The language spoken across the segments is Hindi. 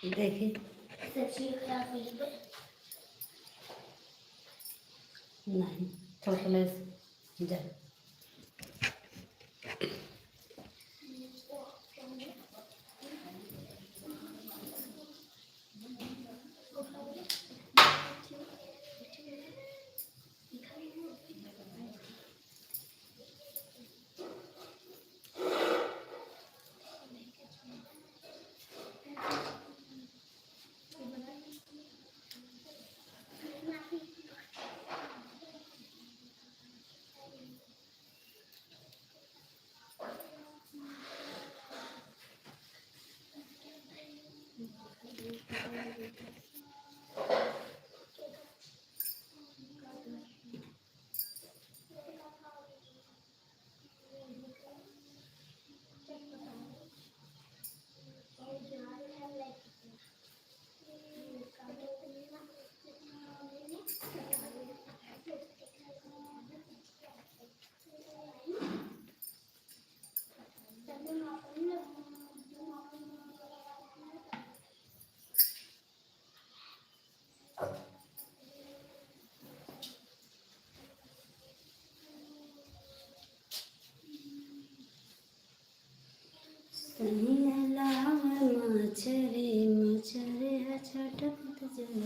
देखिए नहीं थोड़ा जा मछरे मछरे छटकत जल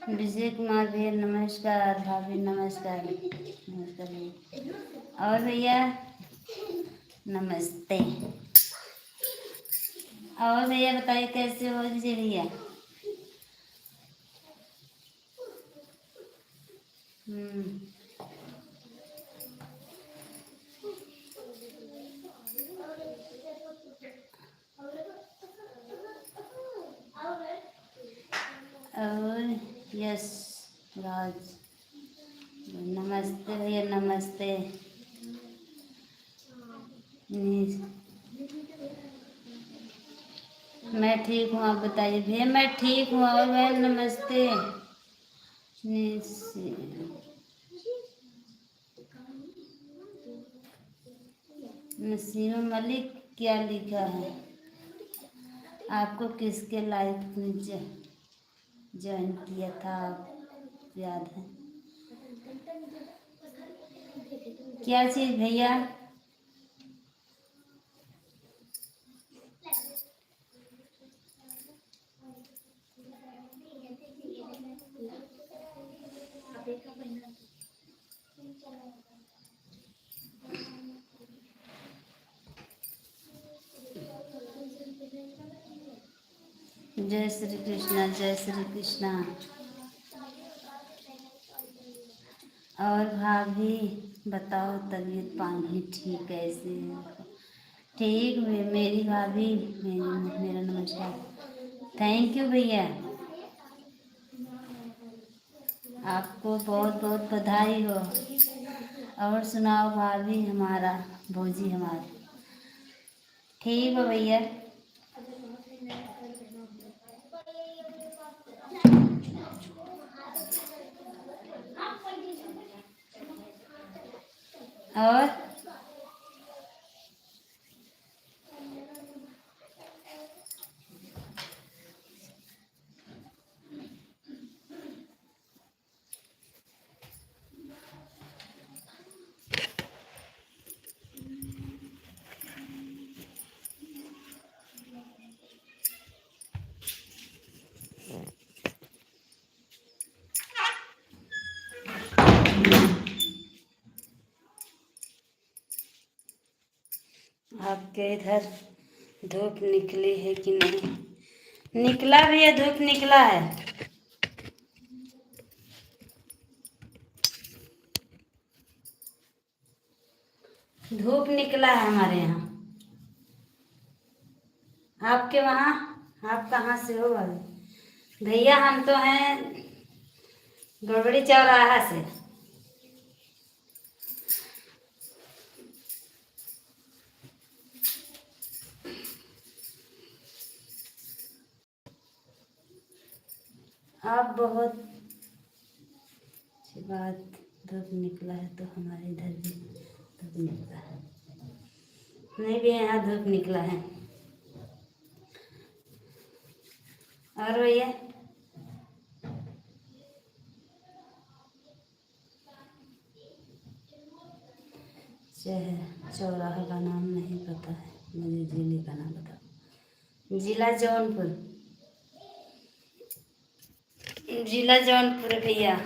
विजय कुमार भैया नमस्कार, भाभी नमस्कार नमस्कार। और भैया नमस्ते। और भैया बताइए कैसे हो विजय भैया? और यस राज नमस्ते भैया नमस्ते। मैं ठीक हूँ, आप बताइए भैया? मैं ठीक हूँ। और भैया नमस्ते। नसीमा मलिक क्या लिखा है? आपको किसके लाइफ में ज्वाइन किया था, आप याद है? क्या चीज़ भैया? जय श्री कृष्णा, जय श्री कृष्णा। और भाभी बताओ, तबीयत पानी ठीक कैसे है? ठीक मेरी भाभी, मेरा नमस्कार। थैंक यू भैया, आपको बहुत बहुत बधाई हो। और सुनाओ भाभी हमारा, भौजी हमारी। ठीक हो भैया। और आपके इधर धूप निकली है कि नहीं? निकला भी है, धूप निकला है। धूप निकला है हमारे यहाँ। आपके वहाँ? आप कहाँ से हो भाभी? भैया हम तो हैं गड़बड़ी चौराहा से। आप बहुत अच्छी बात, धूप निकला है तो हमारे इधर भी धूप निकला है। नहीं भी यहाँ धूप निकला है। और भैया चौराहे का नाम नहीं पता है मुझे, जिले का नाम बताओ। जिला जौनपुर। जिला जौनपुर है भैया।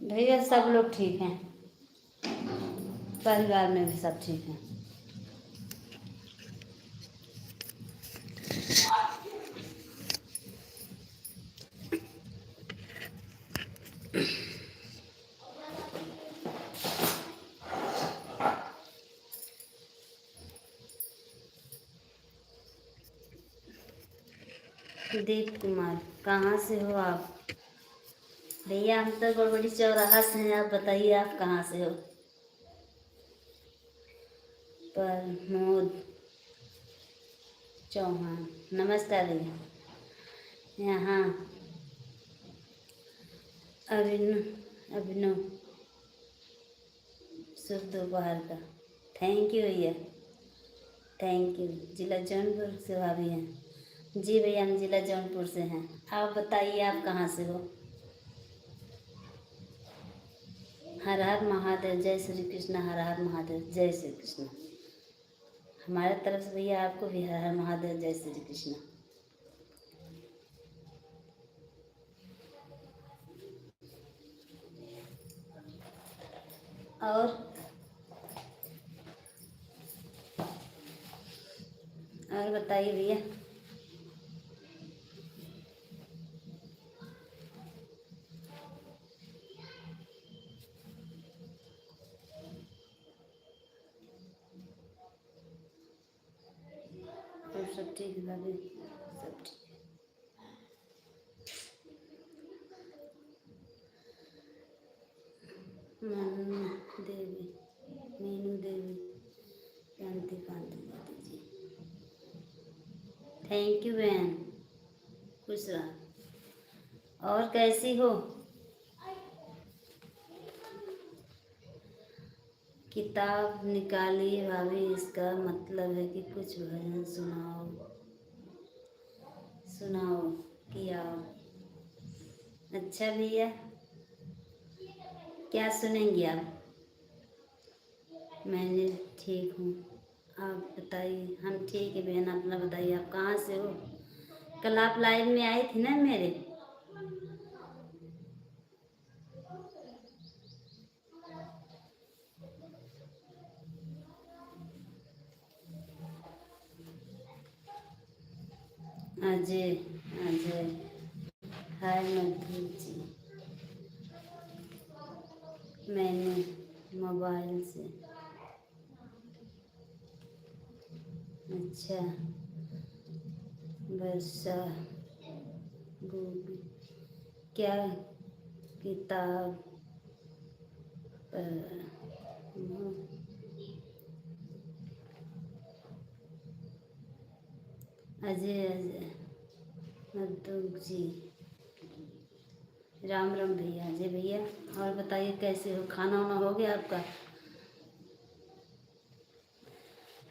भैया सब लोग ठीक हैं, परिवार में भी सब ठीक हैं। दीप कुमार, कहाँ से हो आप? भैया हम तो गड़बड़ी चौराहा से हैं, आप बताइए आप कहाँ से हो? प्रमोद चौहान, नमस्कार भैया। यहाँ अभिनव शुभ दोपहर का। थैंक यू भैया, थैंक यू। जिला जौनपुर से भाभी हैं? जी भैया हम जिला जौनपुर से हैं। आप बताइए आप कहाँ से हो? हर हर महादेव, जय श्री कृष्ण। हर हर महादेव, जय श्री कृष्ण। हमारे तरफ से भैया आपको भी हर हर महादेव, जय श्री कृष्ण। और बताइए भैया। और सब ठीक है भाभी, सब ठीक। मीनू देवी, मीनू देवी, शांति कांति जी। थैंक यू बहन, खुश रहा। और कैसी हो? किताब निकाली भाभी, इसका मतलब है कि कुछ भजन सुनाओ सुनाओ किया। अच्छा भैया, क्या सुनेंगी आप? मैंने ठीक हूँ, आप बताइए। हम ठीक है बहन, अपना बताइए, आप कहाँ से हो? कल आप लाइव में आई थी ना मेरे? अजय, अजय, हाय मधु जी। मैंने मोबाइल से। अच्छा, वर्षा गोभी क्या किताब पर? अजय, अजय मधु जी, राम राम भैया। अजय भैया, और बताइए कैसे हो? खाना वाना हो गया आपका?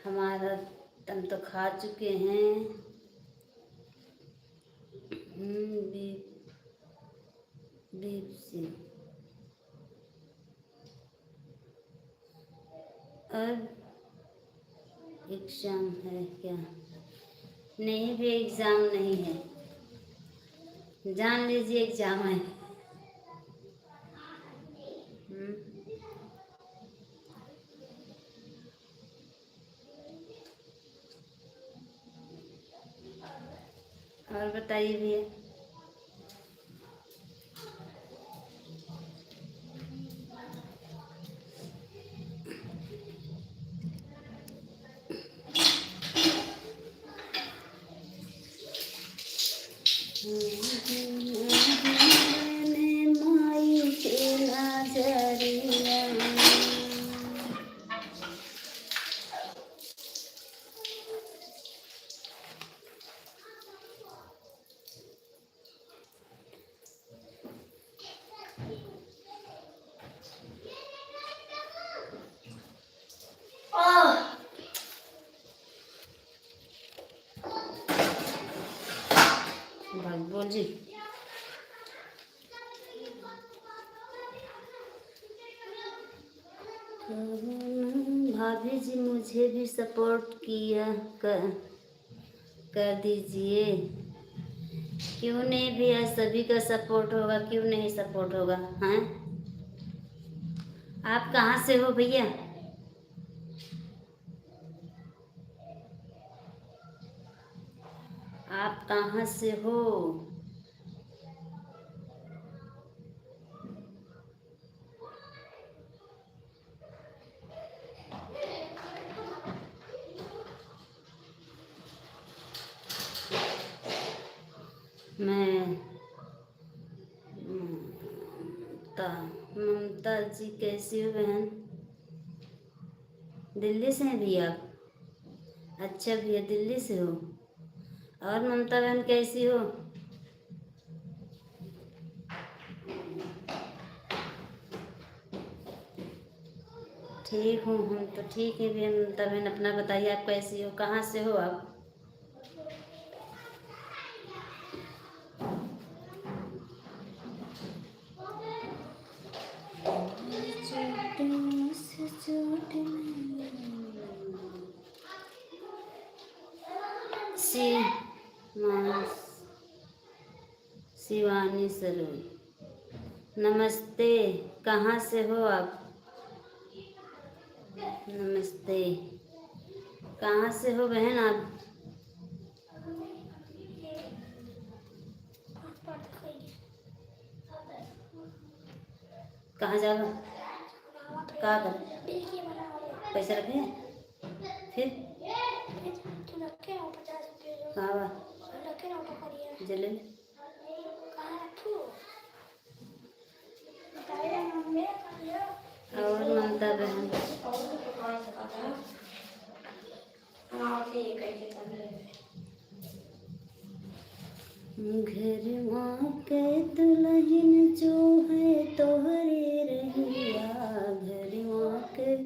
हमारा हम तो खा चुके हैं। बीफ, बीफ से। और एग्ज़ाम है क्या? नहीं, भी एग्ज़ाम नहीं है, जान लीजिए एग्ज़ाम है। हम्म, और बताइए भैया। मैंने माई के नजरिया। भाग बोल जी। भाभी जी मुझे भी सपोर्ट किया कर दीजिए। क्यों नहीं भैया, सभी का सपोर्ट होगा, क्यों नहीं सपोर्ट होगा? हैं? आप कहाँ से हो भैया? आप कहाँ से हो? मैं ममता। ममता जी कैसी हो बहन? दिल्ली से हैं भैया आप? अच्छा भैया, दिल्ली से हो। और ममता बहन कैसी हो? ठीक हूँ, हम तो ठीक है भैया। ममता बहन अपना बताइए, आप कैसी हो? कहाँ से हो आप? सी मास शिवानी सरोज, नमस्ते। कहाँ से हो आप? नमस्ते। कहाँ से हो बहन आप? कहाँ जाओ? क्या कर? पैसे रखे हैं? फिर कहाँ बा? जले और ममता बहन घरवा के दुल्हन जो है तोहरे रहिया। घरवा के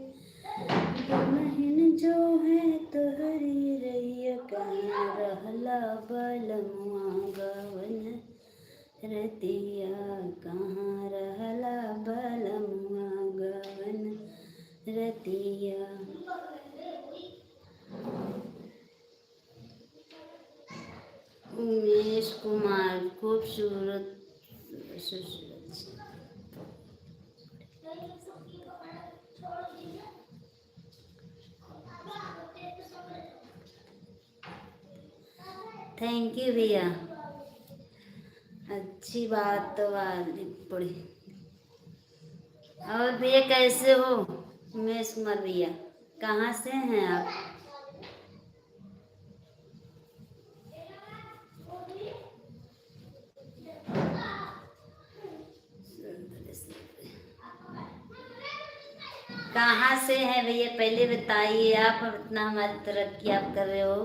दुल्हन जो है तोहरे रहिया। कहाँ रहला बलमुआ गवन रतिया। कहाँ रहला बलमुआ गवन रतिया। थैंक यू भैया। अच्छी बात तो वाली पड़ी। और भैया कैसे हो? उमेश कुमार भैया कहाँ से हैं आप? कहाँ से हैं भैया पहले बताइए आप, इतना हमारी तरक्की आप कर रहे हो।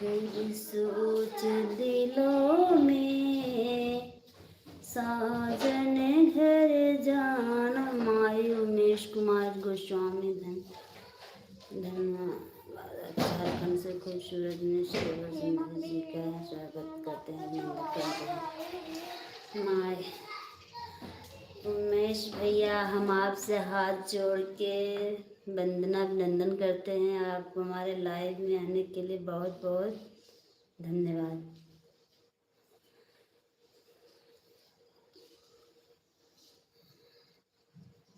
कई सोच दिलों में साजन घर जाना। माई उमेश कुमार गोस्वामी धन्यवाद। झारखंड से खूबसूरत ने जिंदगी जी का स्वागत करते हैं, अभिनंदन करते हैं। माई उमेश भैया हम आपसे हाथ जोड़ के वंदना अभिनंदन करते हैं। आपको हमारे लाइव में आने के लिए बहुत बहुत धन्यवाद।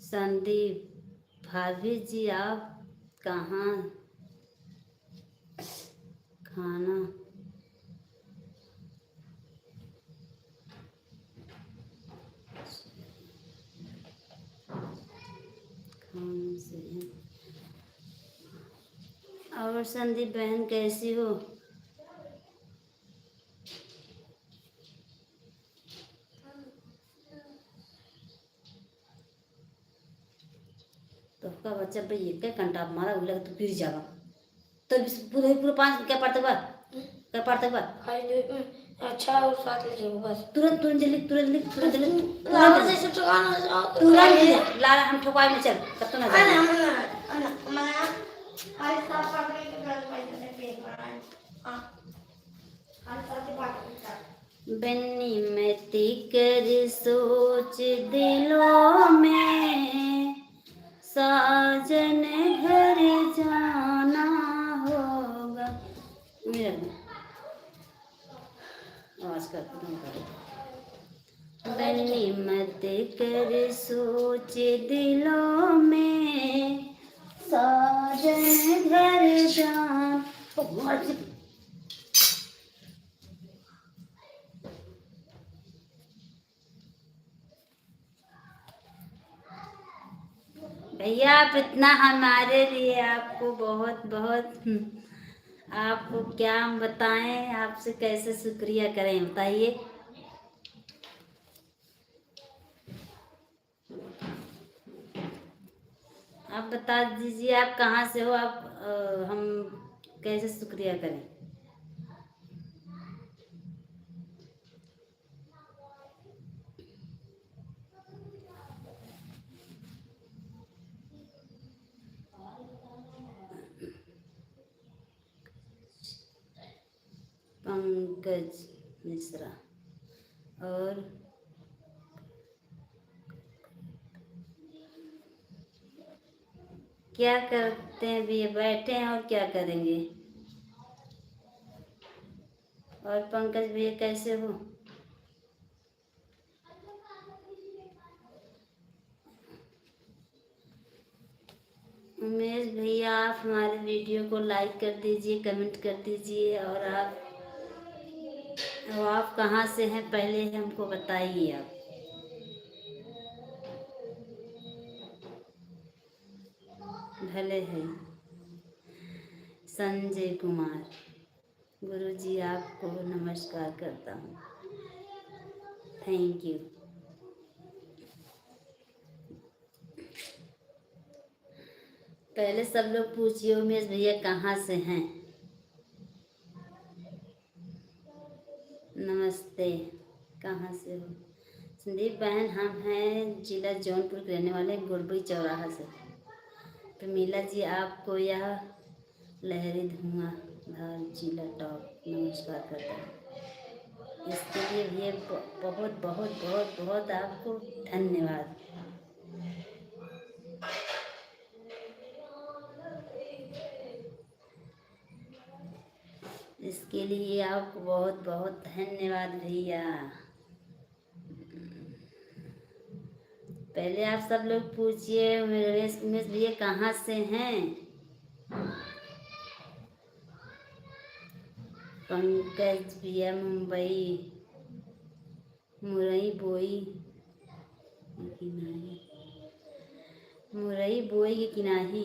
संदीप भाभी जी आप कहाँ खाना खाने से हैं? और संदीप बहन कैसी हो? तो का बच्चा भाई एक घंटा मारा उगला तो फिर जावा तो पूरे पूरे 5 क्या पढ़ते बा क्या पढ़ते बा अच्छा और साथ ले जाओ बस। तुरंत तुरंत जल्दी तुरंत लिख तुरंत जल्दी लावा से सब चुकाना तुरंत ला हम ठोकाई में चल कब तो ना अरे जाए। हम आज साफ पकड़े के घर पैसे पे कराए। हां आज साथ बात बन्नी मती कर सोच दिलों में साजन घर जाना होगा। मेरा आवाज कर बन्नी मत कर सोच दिलों में साजन घर जान। भैया आप इतना हमारे लिए आपको बहुत बहुत आपको क्या हम बताएं, आपसे कैसे शुक्रिया करें बताइए। आप बता दीजिए आप कहाँ से हो आप हम कैसे शुक्रिया करें। पंकज मिश्रा और क्या करते हैं भैया? बैठे हैं और क्या करेंगे। और पंकज भैया कैसे हो? उमेश भैया आप हमारे वीडियो को लाइक कर दीजिए, कमेंट कर दीजिए। और आप कहाँ से हैं पहले हमको बताइए आप। भले हैं संजय कुमार गुरुजी आपको नमस्कार करता हूँ। Thank you. पहले सब लोग पूछिए उमेश भैया कहाँ से हैं। नमस्ते कहाँ से हो? संदीप बहन हम हैं जिला जौनपुर के रहने वाले गुरबई चौराहा से। प्रमीला जी आपको यह लहरी धुआंधार जिला टॉप नमस्कार करता हूँ। इसके लिए भी बहुत बहुत बहुत बहुत आपको धन्यवाद। इसके के लिए आपको बहुत बहुत धन्यवाद भैया। पहले आप सब लोग पूछिए उमेश भैया कहाँ से हैं। पंकज भैया मुंबई, मुरई बोई किनाही, मुरई बोई की किनाही।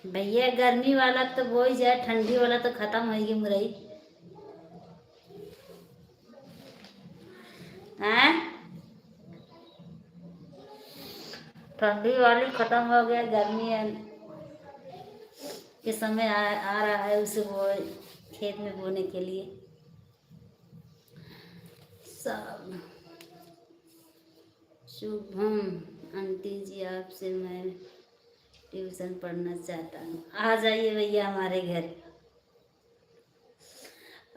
भैया गर्मी वाला तो बोई जाए, ठंडी वाला तो खत्म होगी मुरई। हैं ठंडी वाली खत्म हो गया, गर्मी के समय आ रहा है उसे वो खेत में बोने के लिए। सब शुभम आंटी जी आपसे मैं ट्यूशन पढ़ना चाहता हूँ, आ जाइए भैया हमारे घर,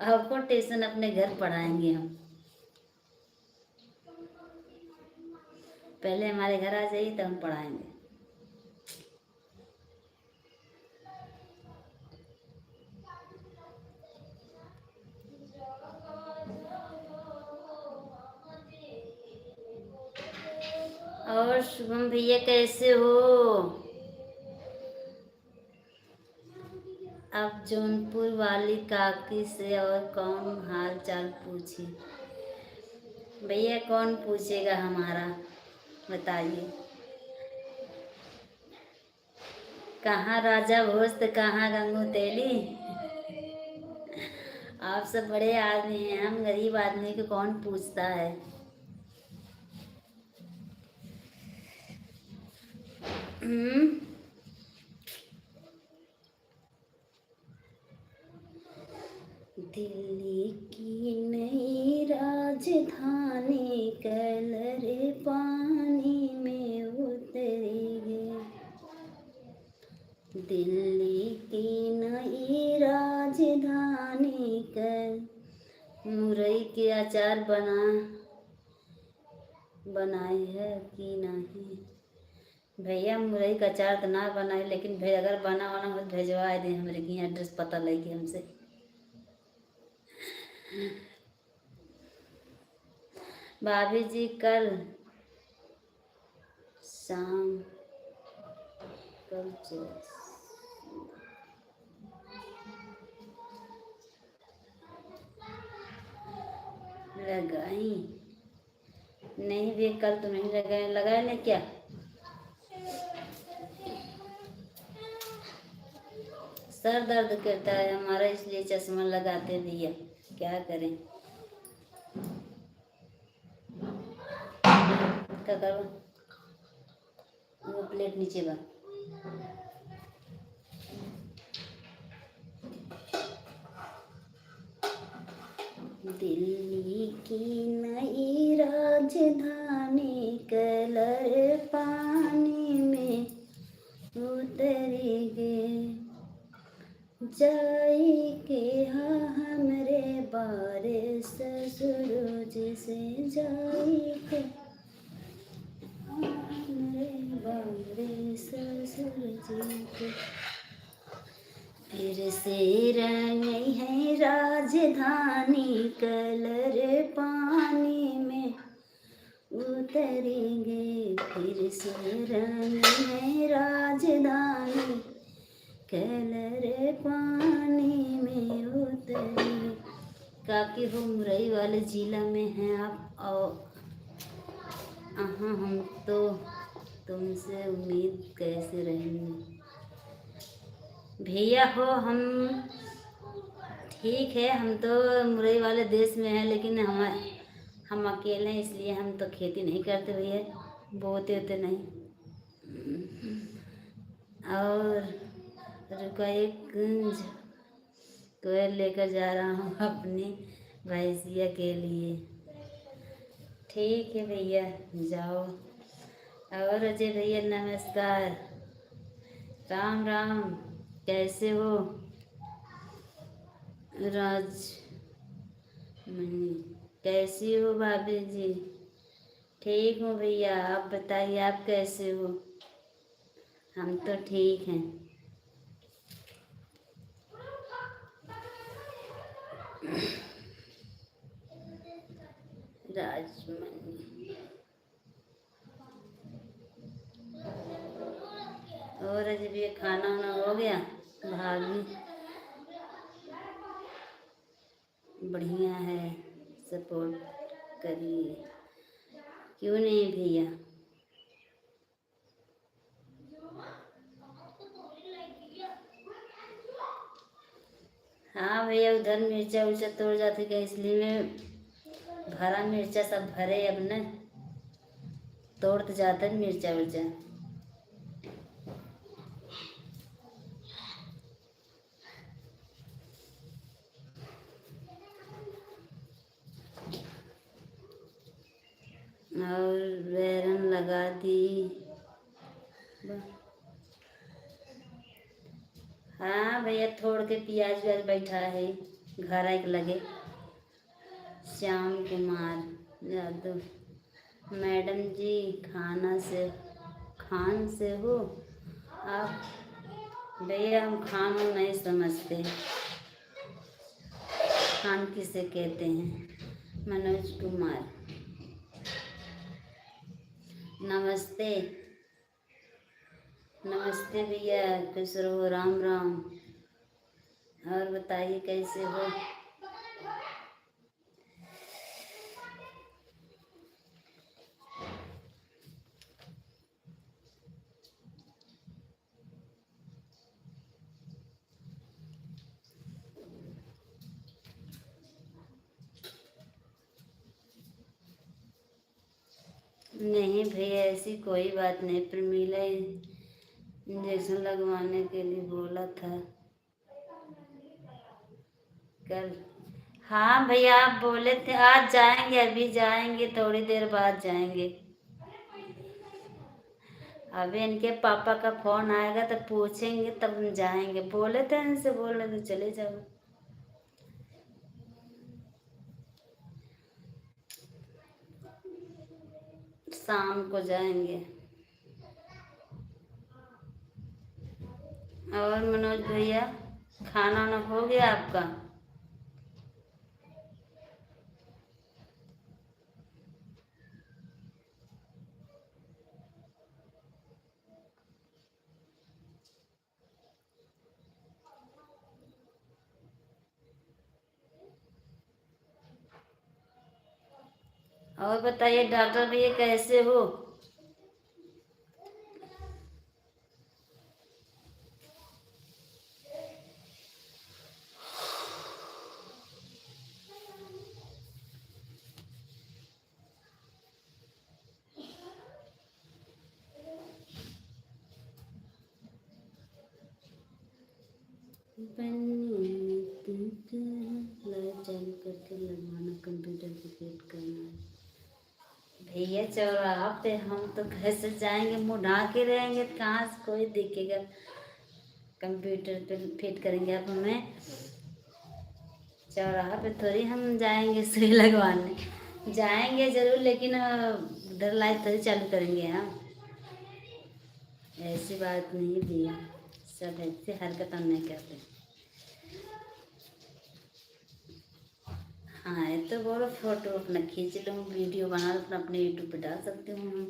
आपको ट्यूशन अपने घर पढ़ाएंगे हम। पहले हमारे घर आ जाइए तो हम पढ़ाएंगे। और शुभम भैया कैसे हो? अब जौनपुर वाली काकी से और कौन हाल चाल पूछे? भैया कौन पूछेगा हमारा, बताइए। कहाँ राजा भोज तो कहाँ गंगू तेली। आप सब बड़े आदमी हैं, हम गरीब आदमी को कौन पूछता है। दिल्ली की नई राजधानी कलर पानी में उतरेगी। दिल्ली की नई राजधानी कल मुरई के अचार बनाई है कि नहीं? भैया मुरई का अचार तो ना बनाए, लेकिन भाई अगर बना हो तो भेजवा दें हमारे की एड्रेस पता लेके हमसे। भाभी जी कल शाम लगाई नहीं भी, कल तो नहीं लगाए ने क्या? सर दर्द करता है हमारा, इसलिए चश्मा लगाते भैया, क्या करें। क्या करो, वो प्लेट नीचे बा। दिल्ली की नई राजधानी कलर पानी में उतरेगी। जाई के हमरे बारे ससुरुज से, जाई के हमरे बारे ससुरुज के। फिर से रंग है राजधानी कलर पानी में उतरेंगे। फिर से रंग है राजधानी कलर पानी में उतरेंगे। काकी हो मुरई वाले जिला में हैं आप, और हम तो तुमसे उम्मीद कैसे रहेंगे। भैया हो हम ठीक है, हम तो मुरई वाले देश में हैं, लेकिन हम अकेले हैं, इसलिए हम तो खेती नहीं करते भैया, बोते होते नहीं। और रुका एक गुंज कोयल लेकर जा रहा हूँ अपनी भैंसिया के लिए। ठीक है भैया जाओ। और अजय भैया नमस्कार, राम राम, कैसे हो? राजमणि कैसी हो भाभी जी? ठीक हूँ भैया, आप बताइए आप कैसे हो? हम तो ठीक हैं। राजमनी। और जब ये खाना वाना हो गया, भाभी बढ़िया है, सपोर्ट करिए, क्यों नहीं भैया। हाँ भैया, उधर मिर्चा उर्चा तोड़ जाती है, इसलिए मैं भरा मिर्चा सब भरे अब न, तोड़ तो जाता है मिर्चा उर्चा। और बैरन लगा दी। हाँ भैया, थोड़ के प्याज व्याज बैठा है, घर एक लगे। श्याम कुमार यादव। मैडम जी, खान से हो आप? भैया हम खान नहीं समझते, खान किसे कहते हैं। मनोज कुमार, नमस्ते। नमस्ते भैया, खुश रहो, राम राम। और बताइए कैसे हो? नहीं भैया, ऐसी कोई बात नहीं, प्रमीला इंजेक्शन लगवाने के लिए बोला था कल। हाँ भैया, आप बोले थे आज जाएंगे, अभी जाएंगे, थोड़ी देर बाद जाएंगे। अभी इनके पापा का फोन आएगा तो पूछेंगे, तब हम जाएंगे। बोले थे इनसे, बोल रहे थे चले जाओ। शाम को जाएंगे। और मनोज भैया, खाना ना हो गया आपका? और बताइए डॉक्टर भैया कैसे हो? लाइट चालू करके लगवाना, कंप्यूटर पे फिट करना। भैया चौराहा पे हम तो घर से जाएंगे, मुँह ढाके रहेंगे, कहाँ से कोई दिखेगा। कंप्यूटर पे फिट करेंगे आप हमें, चौराहा पे थोड़ी हम जाएंगे सुई लगवाने। जाएंगे जरूर, लेकिन उधर लाइट थोड़ी चालू करेंगे हम। ऐसी बात नहीं भैया, सब ऐसे हरकत हम नहीं करते। हाँ, ये तो बोलो, फोटो अपना खींच लो, वीडियो बना लो, अपने यूट्यूब पे डाल सकते हो हम।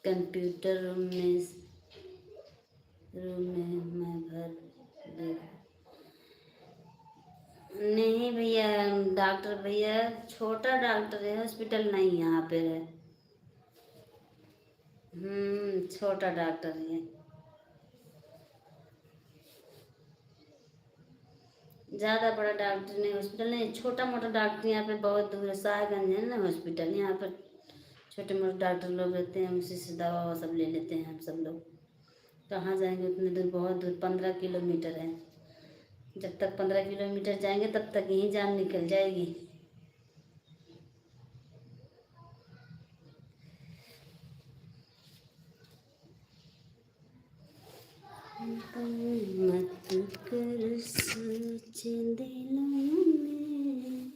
कंप्यूटर रूम में मैं भर दे। नहीं भैया, डॉक्टर भैया छोटा डॉक्टर है, हॉस्पिटल नहीं यहाँ पे है। छोटा डॉक्टर है। ज़्यादा बड़ा डॉक्टर नहीं, हॉस्पिटल नहीं, छोटा मोटा डॉक्टर यहाँ पे बहुत दूर है, साहेबगंज है ना हॉस्पिटल, यहाँ पर छोटे मोटे डॉक्टर लोग रहते हैं, उसी से दवा ववा सब ले लेते हैं हम सब लोग। कहाँ जाएंगे उतने दूर, बहुत दूर, 15 किलोमीटर है। जब तक 15 किलोमीटर जाएंगे तब तक यहीं जान निकल जाएगी। मत कर सोच दिलों में,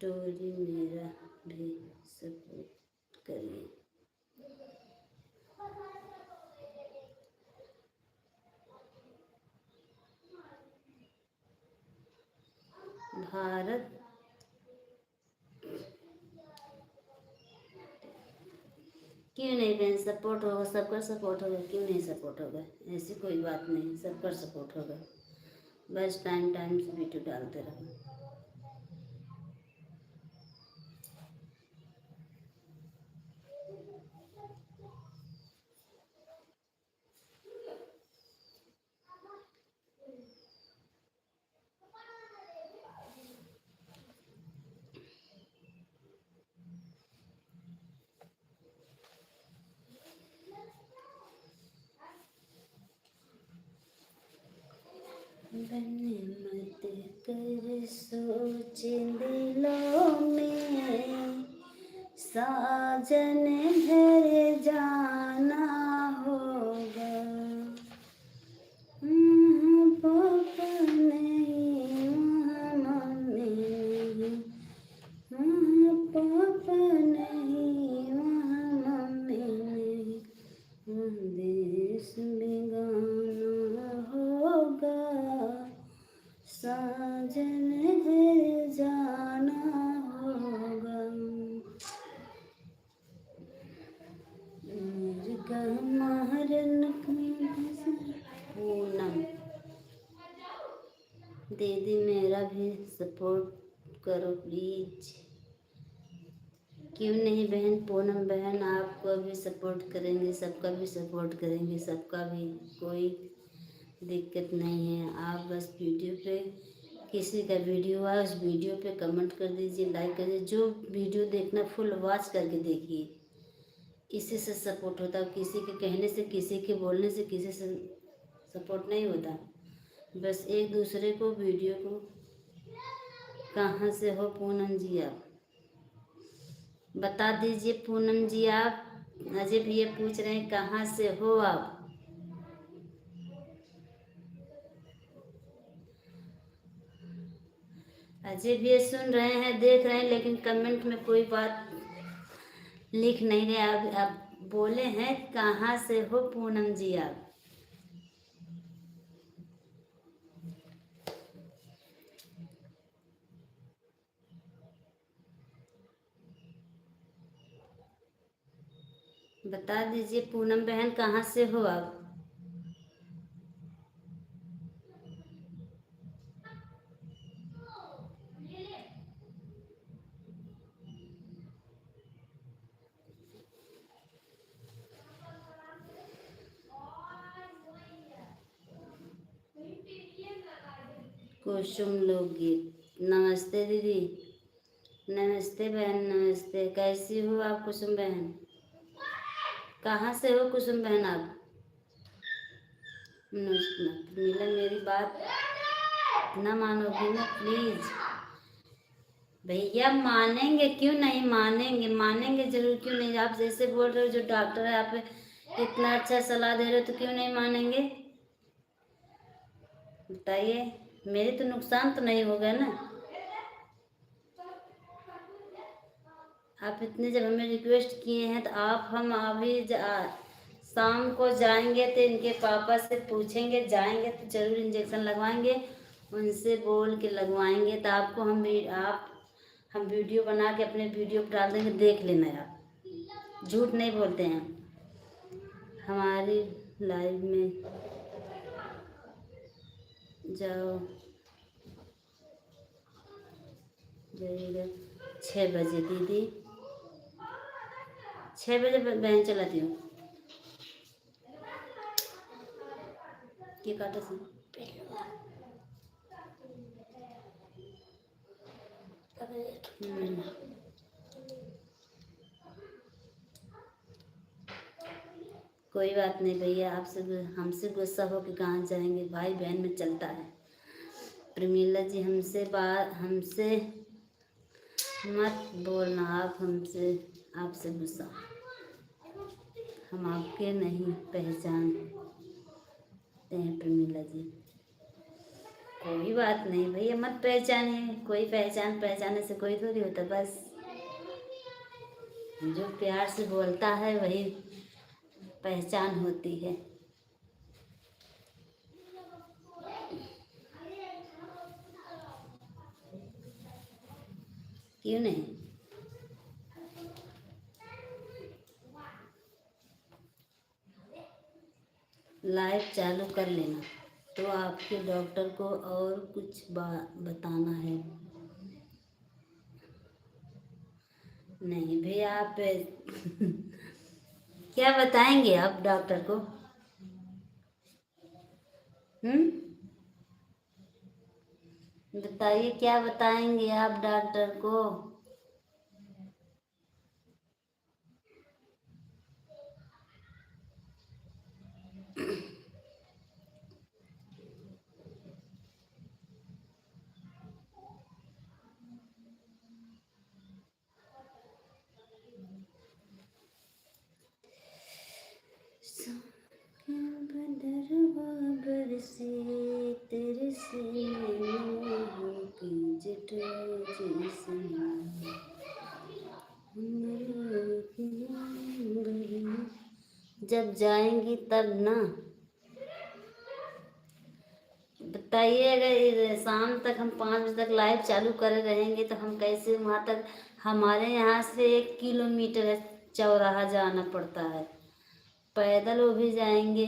स्टोरी मेरा भी सपोर्ट करिए। भारत क्यों नहीं बहन, सपोर्ट होगा, सबका सपोर्ट होगा, क्यों नहीं सपोर्ट होगा? ऐसी कोई बात नहीं, सबका सपोर्ट होगा। बस टाइम टाइम से वीडियो डालते रहो। बने मत कर सोच दिलों में, साजन घर जाना होगा। पापा नहीं, मम्मी नहीं, पापा नहीं, मम्मी नहीं, देश में गाना होगा, साजन घर जाना होगा। मिर्गा मारन पूनम दीदी, मेरा भी सपोर्ट करो प्लीज। क्यों नहीं बहन, पूनम बहन आपको भी सपोर्ट करेंगे, सबका भी सपोर्ट करेंगे, सबका भी, कोई दिक्कत नहीं है। आप बस वीडियो पे किसी का वीडियो आए उस वीडियो पे कमेंट कर दीजिए, लाइक कर दीजिए। जो वीडियो देखना फुल वॉच करके देखिए, इसी से सपोर्ट होता है। किसी के कहने से, किसी के बोलने से किसी से सपोर्ट नहीं होता। बस एक दूसरे को वीडियो को। कहाँ से हो पूनम जी आप बता दीजिए। पूनम जी आप, अजय भैया पूछ रहे हैं कहाँ से हो आप। अजय भैया सुन रहे हैं, देख रहे हैं, लेकिन कमेंट में कोई बात लिख नहीं रहे। आप बोले हैं कहाँ से हो पूनम जी आप। बता दीजिए पूनम बहन कहाँ से हो आप। कुसुम लोकगीत। नमस्ते दीदी, नमस्ते बहन, नमस्ते। कैसी हो आप कुसुम बहन? कहाँ से हो कुसुम बहन आप? नीला मेरी बात ना मानोगी ना प्लीज। भैया मानेंगे, क्यों नहीं मानेंगे, मानेंगे जरूर, क्यों नहीं। आप जैसे बोल रहे हो, जो डॉक्टर है आप इतना अच्छा सलाह दे रहे हो, तो क्यों नहीं मानेंगे बताइए। मेरे तो नुकसान तो नहीं होगा ना। आप इतने जब हमें रिक्वेस्ट किए हैं, तो आप हम अभी शाम को जाएंगे तो इनके पापा से पूछेंगे, जाएंगे तो जरूर इंजेक्शन लगवाएंगे, उनसे बोल के लगवाएंगे। तो आपको हम वीडियो बना के अपने वीडियो पर डाल देंगे, देख लेना आप। झूठ नहीं बोलते हैं हमारी लाइव में। जाओ जाइएगा 6 बजे दीदी, 6 बजे बहन चलाती हूँ। के काटा से कोई बात नहीं भैया, आपसे हमसे गुस्सा हो के कहाँ जाएंगे, भाई बहन में चलता है। प्रमीला जी हमसे मत बोलना, आप आपसे गुस्सा, हम आपके नहीं पहचानते हैं प्रमीला जी। कोई बात नहीं भैया, मत पहचानिए, कोई पहचानने से कोई थोड़ी होता। बस जो प्यार से बोलता है वही पहचान होती है। क्यों नहीं? लाइव चालू कर लेना। तो आपके डॉक्टर को और कुछ बताना है? नहीं भैया, आप क्या बताएंगे आप डॉक्टर को? बताइए, क्या बताएंगे आप डॉक्टर को? बदरवा बरसे तेरे से की जट जब जाएंगी तब ना। बताइए, अगर शाम तक हम 5 बजे तक लाइव चालू करे रहेंगे तो हम कैसे वहाँ तक? हमारे यहाँ से 1 किलोमीटर है, चौराहा जाना पड़ता है, पैदल वो भी जाएंगे।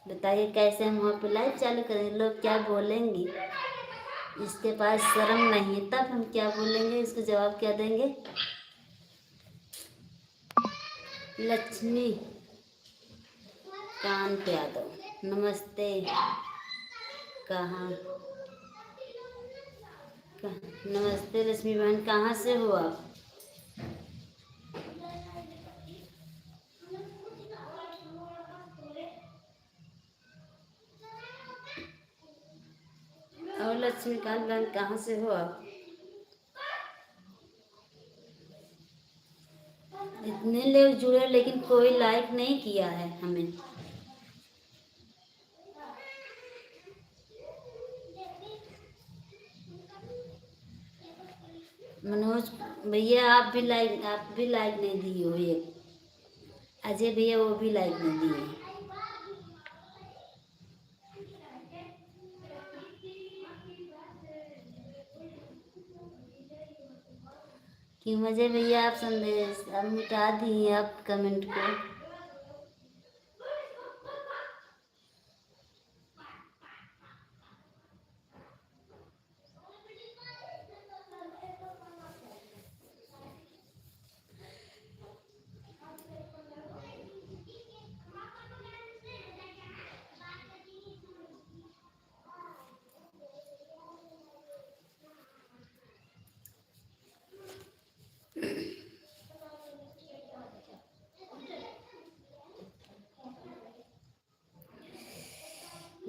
बताइए कैसे हम वहाँ पे लाइव चालू करेंगे? लोग क्या बोलेंगे? इसके पास शर्म नहीं है, तब हम क्या बोलेंगे? इसको जवाब क्या देंगे? लक्ष्मी कांत यादव, नमस्ते। कहाँ? नमस्ते लक्ष्मी बहन, कहाँ से हो आप? और लक्ष्मीकांत बहन, कहाँ से हो आप? इतने लोग जुड़े लेकिन कोई लाइक नहीं किया है हमें। मनोज भैया, आप भी लाइक नहीं दिए हो। ये अजय भैया, वो भी लाइक नहीं दिए। क्यों अजय भैया, आप संदेश अब मिटा दिए आप कमेंट को?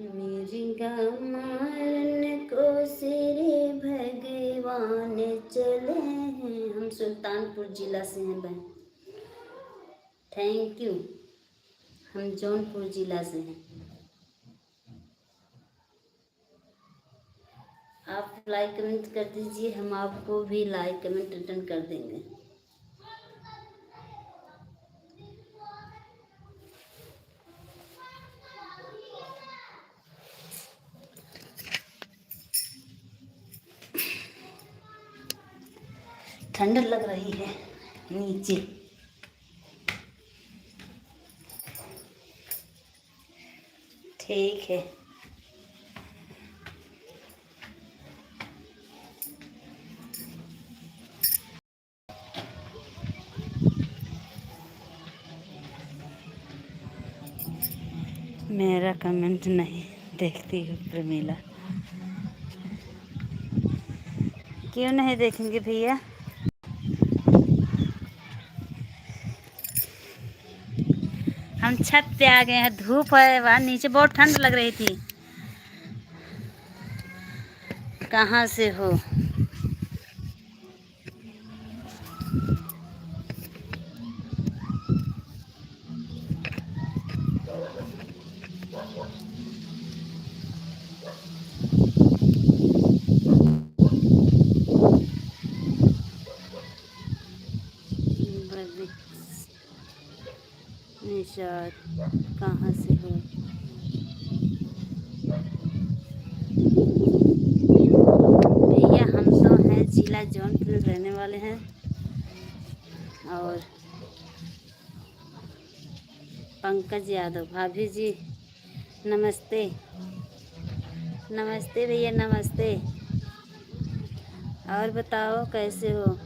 मेरी गमान को सिरे भगवान चले हैं। हम सुल्तानपुर जिला से हैं बहन। Thank you. हम जौनपुर जिला से हैं। आप लाइक कमेंट कर दीजिए, हम आपको भी लाइक कमेंट रिटर्न कर देंगे। ठंड लग रही है नीचे। ठीक है। मेरा कमेंट नहीं देखती हो प्रमीला? क्यों नहीं देखेंगे भैया? हम छत पे आ गए हैं, धूप है, वहाँ नीचे बहुत ठंड लग रही थी। कहाँ से हो? प्रसाद कहाँ से हो? भैया हम तो हैं जिला जौनपुर रहने वाले हैं। और पंकज यादव। भाभी जी नमस्ते। नमस्ते भैया नमस्ते। और बताओ कैसे हो?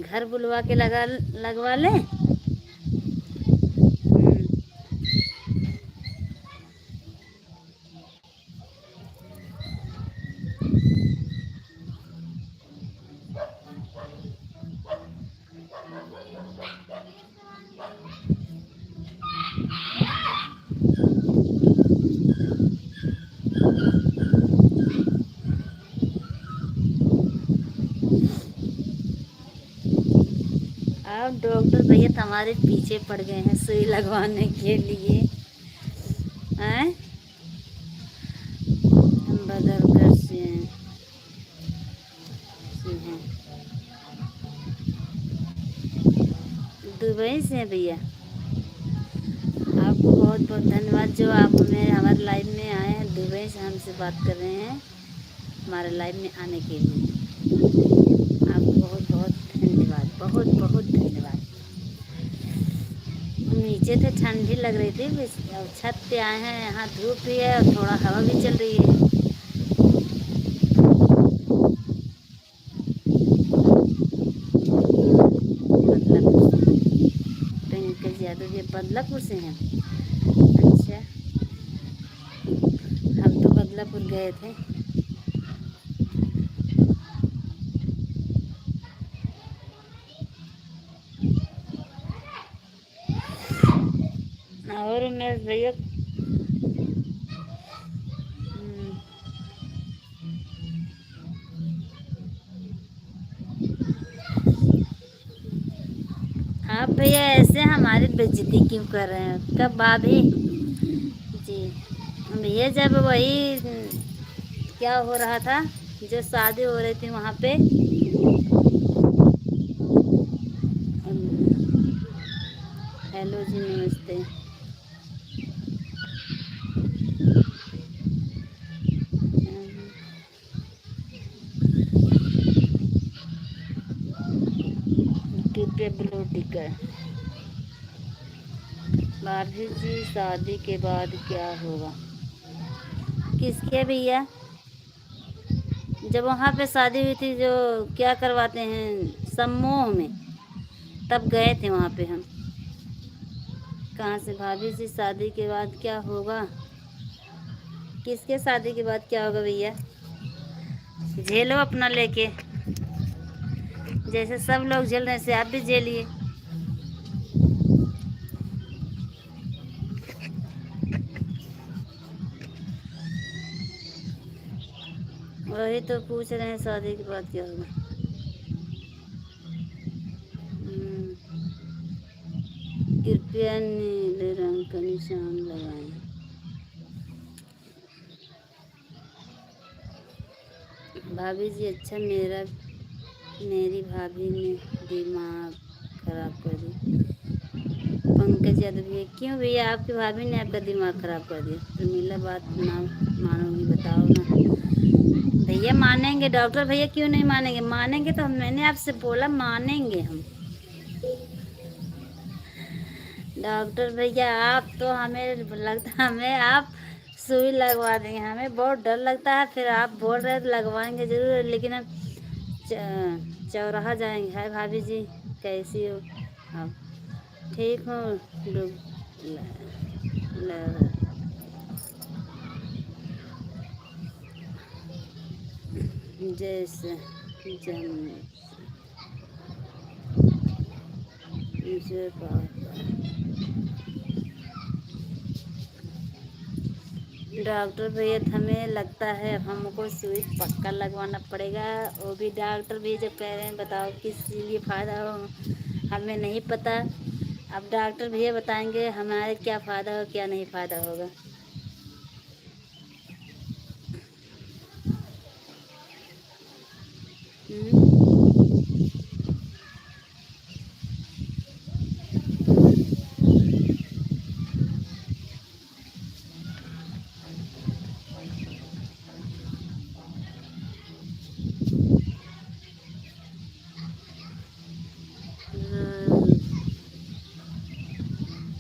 घर बुलवा के लगवा ले। अब डॉक्टर भैया तुम्हारे पीछे पड़ गए हैं सुई लगवाने के लिए हैं। हम बदलकर से हैं, दुबई से हैं भैया। आपको बहुत बहुत धन्यवाद जो आप हमारे लाइव में आए हैं। दुबई से हमसे बात कर रहे हैं हमारे लाइव में आने के लिए। आपको बहुत बहुत धन्यवाद, बहुत बहुत धन्यवाद। नीचे थे ठंडी लग रही थी, अब छत पे आए हैं, यहाँ धूप भी है और थोड़ा हवा भी चल रही है। पंकज यादव ये बदलापुर से हैं। अच्छा हम तो बदलापुर गए थे। और मैं भैया आप भैया ऐसे हमारी बेइज्जती क्यों कर रहे हैं? कब भाभी जी भैया जब वही क्या हो रहा था जो शादी हो रही थी वहाँ पे। हेलो जी नमस्ते। कृपया ब्लू टिकट। भाभी जी शादी के बाद क्या होगा? किसके भैया? जब वहाँ पे शादी हुई थी जो क्या करवाते हैं समूह में, तब गए थे वहाँ पे हम। कहाँ से? भाभी जी शादी के बाद क्या होगा? किसके शादी के बाद क्या होगा भैया? झेलो अपना लेके, जैसे सब लोग झेल रहे हैं, आप भी झेलिए। वही तो पूछ रहे हैं शादी के बाद क्या होगा। कृपया नीले रंग का निशान लगाएं। भाभी जी अच्छा मेरी भाभी ने दिमाग खराब कर दिया। पंकज यादव ये क्यों भैया? आपकी भाभी ने आपका दिमाग खराब कर दिया? प्रमीला बात ना मानोगी? बताओ ना भैया। मानेंगे डॉक्टर भैया, क्यों नहीं मानेंगे? मानेंगे तो मैंने आपसे बोला मानेंगे हम। डॉक्टर भैया आप तो हमें लगता है हमें आप सुई लगवा देंगे, हमें बहुत डर लगता है। फिर आप बोल रहे तो लगवाएंगे ज़रूर, लेकिन हम चौराहा जाएंगे। हाय भाभी जी कैसी हो आप? ठीक हो? जैसे मुझे डॉक्टर भैया हमें लगता है अब हमको सुई पक्का लगवाना पड़ेगा। वो भी डॉक्टर भी जब कह रहे हैं बताओ किस लिए फ़ायदा हो, हमें नहीं पता। अब डॉक्टर भैया बताएंगे हमारे क्या फ़ायदा हो क्या नहीं फ़ायदा होगा।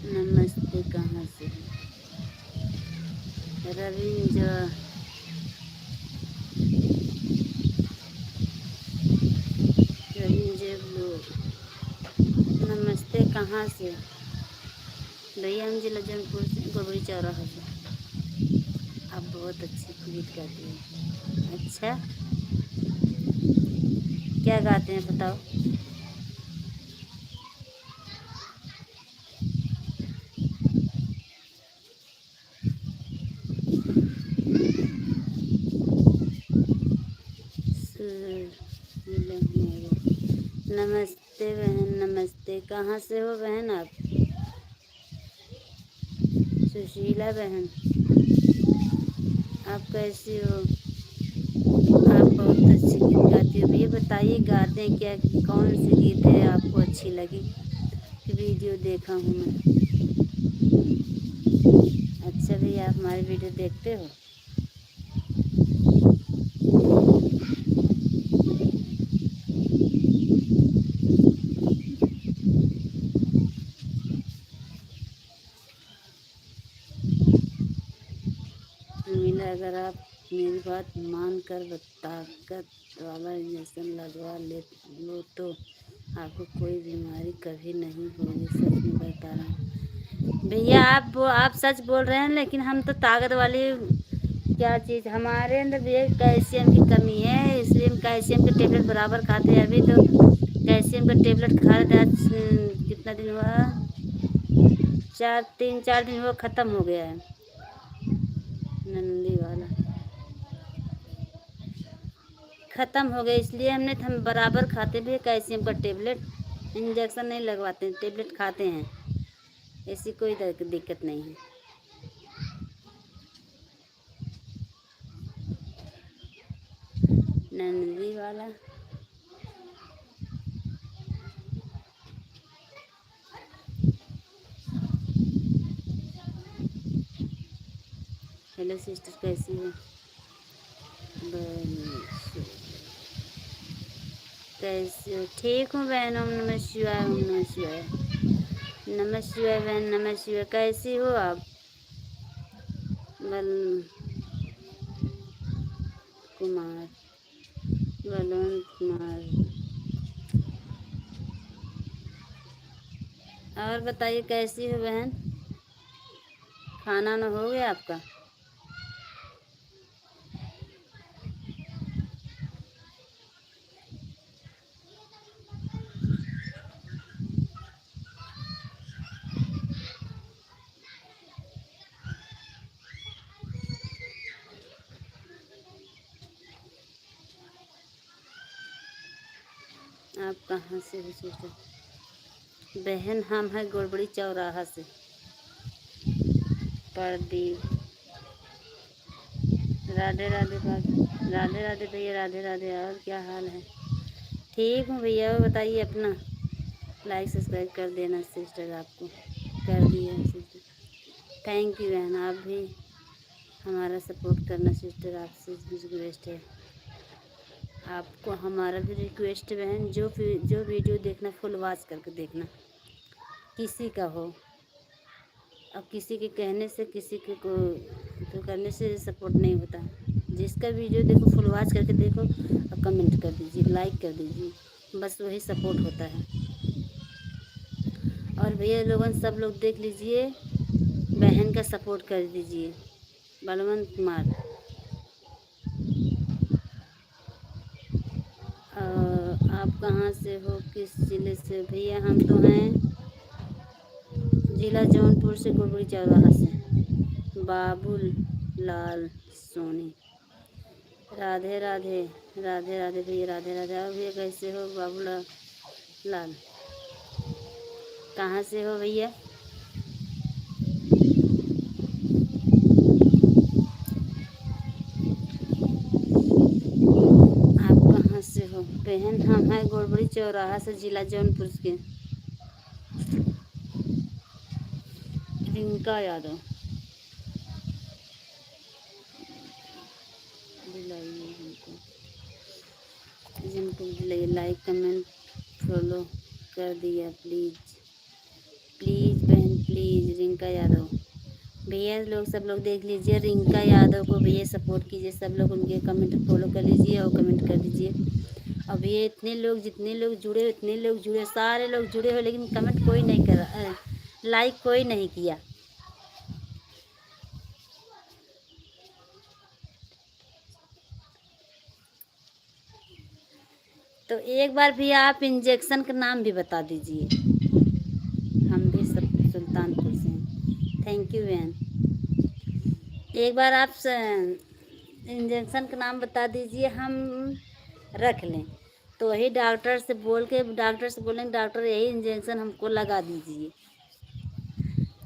नमस्ते कहाँ से? रविंद्र ब्लू। नमस्ते कहाँ से? भैया हम जिला जौनपुर से, गोबरी चौराहा से। आप बहुत अच्छी गीत गाती हैं। अच्छा, क्या गाते हैं बताओ? नमस्ते बहन, नमस्ते। कहाँ से हो बहन आप? सुशीला बहन, आप कैसी हो? आप बहुत अच्छी गीत गाती हो। ये बताइए गाते हैं क्या, कौन सी गीत है आपको अच्छी लगी? वीडियो देखा हूँ मैं। अच्छा भैया, आप हमारी वीडियो देखते हो? मीना, अगर आप मेरी बात मान कर ताकत वाला इंजेक्शन लगवा लो तो आपको कोई बीमारी कभी नहीं होगी। सच में बता रहा हूँ भैया। आप सच बोल रहे हैं, लेकिन हम तो ताकत वाली क्या चीज़, हमारे अंदर भैया कैल्शियम की कमी है, इसलिए हम कैल्शियम के टेबलेट बराबर खाते हैं। अभी तो कैल्शियम का टेबलेट खा रहे थे। आज कितना दिन हुआ? 3-4 दिन हुआ, ख़त्म हो गया है। नंदी वाला ख़त्म हो गया, इसलिए हम बराबर खाते भी कैल्शियम का टेबलेट। इंजेक्शन नहीं लगवाते, टेबलेट खाते हैं। ऐसी कोई दिक्कत नहीं है। नंदी वाला हेलो सिस्टर, कैसी हो? कैसी हो? ठीक हूँ बहन। ओम नमः शिवाय, ओम नमः शिवाय। नमः शिवाय बहन, नमः शिवाय। कैसी हो आप? बल कुमार, बलवंत कुमार। और बताइए कैसी हो बहन? खाना ना हो गया आपका? आप कहाँ से हो सिस्टर? बहन हम हैं गोड़बड़ी चौराहा से। प्रदीप, राधे राधे बाबू, राधे राधे भैया, राधे राधे। और क्या हाल है? ठीक हूँ भैया। और बताइए अपना। लाइक सब्सक्राइब कर देना सिस्टर, आपको कर दिया सिस्टर। थैंक यू बहन, आप भी हमारा सपोर्ट करना सिस्टर, आपसे रिक्वेस्ट है। आपको हमारा भी रिक्वेस्ट है बहन, जो वीडियो देखना फुल वॉच करके देखना। किसी का हो, अब किसी के कहने से, किसी के को तो करने से सपोर्ट नहीं होता। जिसका वीडियो देखो फुल वॉच करके देखो, और कमेंट कर दीजिए, लाइक कर दीजिए, बस वही सपोर्ट होता है। और भैया लोगों सब लोग देख लीजिए, बहन का सपोर्ट कर दीजिए। बलवंत कुमार, आप कहाँ से हो, किस जिले से? भैया हम तो हैं जिला जौनपुर से, गोबरी चौराहा से। बाबू लाल सोनी, राधे राधे, राधे राधे भैया, राधे राधे। और भैया कैसे हो बाबू लाल? कहाँ से हो भैया? आप कहाँ से हो? बहन हम हैं गोड़बड़ी चौराहा से, जिला जौनपुर के। रिंका यादव। दिलाइए हमको, जिनको दिलाइए, लाइक कमेंट फॉलो कर दिया प्लीज़ प्लीज़ बहन प्लीज़। रिंका यादव भैया, लोग सब लोग देख लीजिए, रिंका यादव को भैया सपोर्ट कीजिए, सब लोग उनके कमेंट फॉलो कर लीजिए और कमेंट कर दीजिए। अब ये इतने लोग, जितने लोग जुड़े उतने लोग जुड़े, सारे लोग जुड़े हो, लेकिन कमेंट कोई नहीं करा, लाइक कोई नहीं किया। तो एक बार भी आप इंजेक्शन का नाम भी बता दीजिए। हम भी सब सुल्तानपुर से हैं। थैंक यू बहन। एक बार आप इंजेक्शन का नाम बता दीजिए, हम रख लें। तो वही डॉक्टर से बोल के, डॉक्टर से बोलेंगे डॉक्टर यही इंजेक्शन हमको लगा दीजिए,